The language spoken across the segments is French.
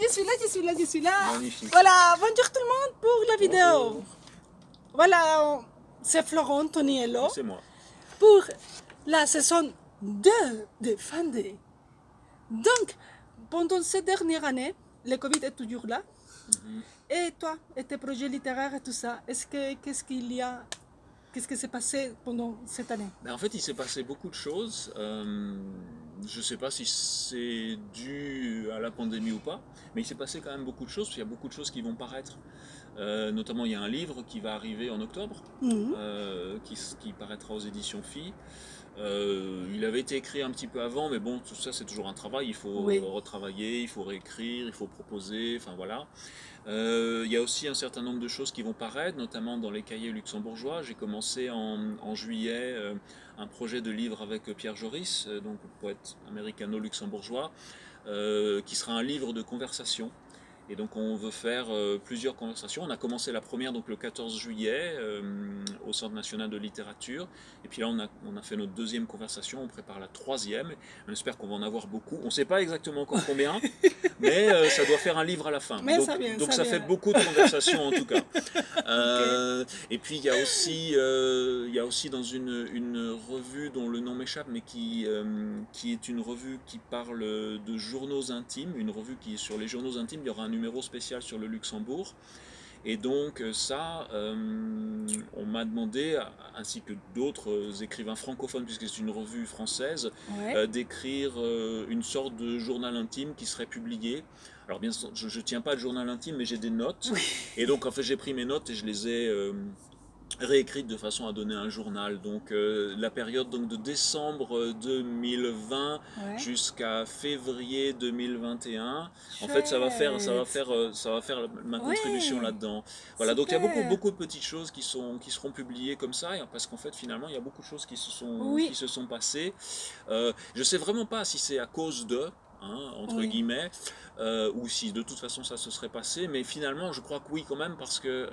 je suis là. Magnifique. Voilà, bonjour tout le monde pour la vidéo. Voilà, c'est Florent Toniello C'est moi. pour la saison 2 de Fandé. Donc, pendant cette dernière année, le Covid est toujours là. Et toi, et tes projets littéraires et tout ça, qu'est-ce qui s'est passé pendant cette année? En fait, il s'est passé beaucoup de choses. Je ne sais pas si c'est dû à la pandémie ou pas, mais il s'est passé quand même beaucoup de choses, parce qu'il y a beaucoup de choses qui vont paraître. Notamment, il y a un livre qui va arriver en octobre, qui paraîtra aux éditions Filles. Il avait été écrit un petit peu avant, mais bon, tout ça c'est toujours un travail, il faut retravailler, il faut réécrire, il faut proposer, enfin voilà. Il y a aussi un certain nombre de choses qui vont paraître, notamment dans les cahiers luxembourgeois. J'ai commencé en juillet un projet de livre avec Pierre Joris, donc poète américano-luxembourgeois, qui sera un livre de conversation. Et donc on veut faire plusieurs conversations. On a commencé la première donc le 14 juillet au Centre national de littérature. Et puis là on a fait notre deuxième conversation, on prépare la troisième. On espère qu'on va en avoir beaucoup. On ne sait pas exactement encore combien, mais ça doit faire un livre à la fin. Mais donc ça fait beaucoup de conversations en tout cas. Et puis il y a aussi dans une revue dont le nom m'échappe, mais qui est une revue qui parle de journaux intimes, une revue qui est sur les journaux intimes. Il y aura un numéro spécial sur le Luxembourg. Et donc ça, on m'a demandé, ainsi que d'autres écrivains francophones, puisque c'est une revue française, d'écrire une sorte de journal intime qui serait publié. Alors bien sûr, je ne tiens pas de journal intime, mais j'ai des notes. Et donc en fait j'ai pris mes notes et je les ai réécrites de façon à donner un journal. Donc la période donc, de décembre 2020 jusqu'à février 2021, en fait ça va faire ma contribution là-dedans. Voilà, donc il y a beaucoup de petites choses qui seront publiées comme ça, parce qu'en fait finalement il y a beaucoup de choses qui se sont passées. Je sais vraiment pas si c'est à cause de entre guillemets, ou si de toute façon ça se serait passé, mais finalement je crois que oui quand même, parce que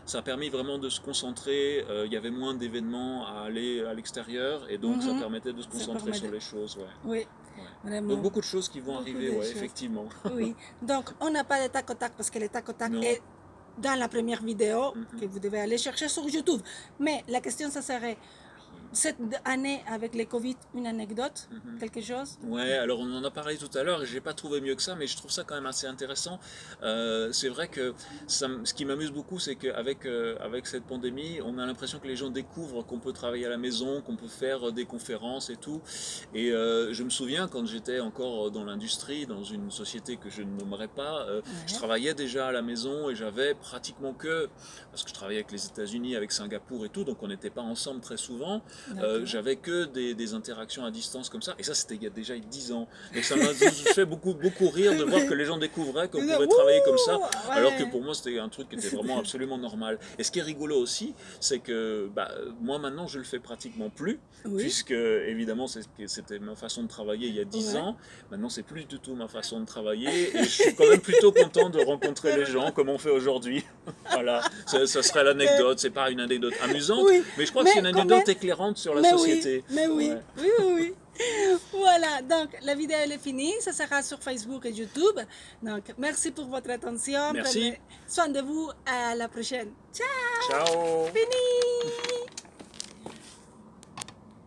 ça a permis vraiment de se concentrer, il y avait moins d'événements à aller à l'extérieur, et donc ça permettait de se concentrer sur les choses. Oui, vraiment. Donc beaucoup de choses qui vont arriver, effectivement. Oui, donc on n'a pas de tac au tac, parce que le tac au tac est dans la première vidéo que vous devez aller chercher sur YouTube. Mais la question ça serait, cette année avec le Covid, une anecdote, quelque chose? Ouais, alors on en a parlé tout à l'heure et je n'ai pas trouvé mieux que ça, mais je trouve ça quand même assez intéressant. C'est vrai que ce qui m'amuse beaucoup, c'est qu'avec avec cette pandémie, on a l'impression que les gens découvrent qu'on peut travailler à la maison, qu'on peut faire des conférences et tout. Et je me souviens quand j'étais encore dans l'industrie, dans une société que je ne nommerai pas, je travaillais déjà à la maison et j'avais pratiquement parce que je travaillais avec les États-Unis, avec Singapour et tout, donc on n'était pas ensemble très souvent. J'avais que des interactions à distance comme ça, et ça c'était il y a déjà 10 ans, donc ça m'a fait beaucoup rire de voir que les gens découvraient qu'on pouvait travailler comme ça, alors que pour moi c'était un truc qui était vraiment absolument normal. Et ce qui est rigolo aussi, c'est que moi maintenant je le fais pratiquement plus, puisque évidemment c'était ma façon de travailler il y a 10 ans, maintenant c'est plus du tout ma façon de travailler, et je suis quand même plutôt content de rencontrer les gens comme on fait aujourd'hui. Voilà, ça serait l'anecdote, c'est pas une anecdote amusante, mais je crois que c'est une anecdote éclairante sur la société. Oui. Voilà, donc la vidéo elle est finie, ça sera sur Facebook et YouTube. Donc merci pour votre attention. Merci. Prenez soin de vous, à la prochaine. Ciao. Ciao. Fini.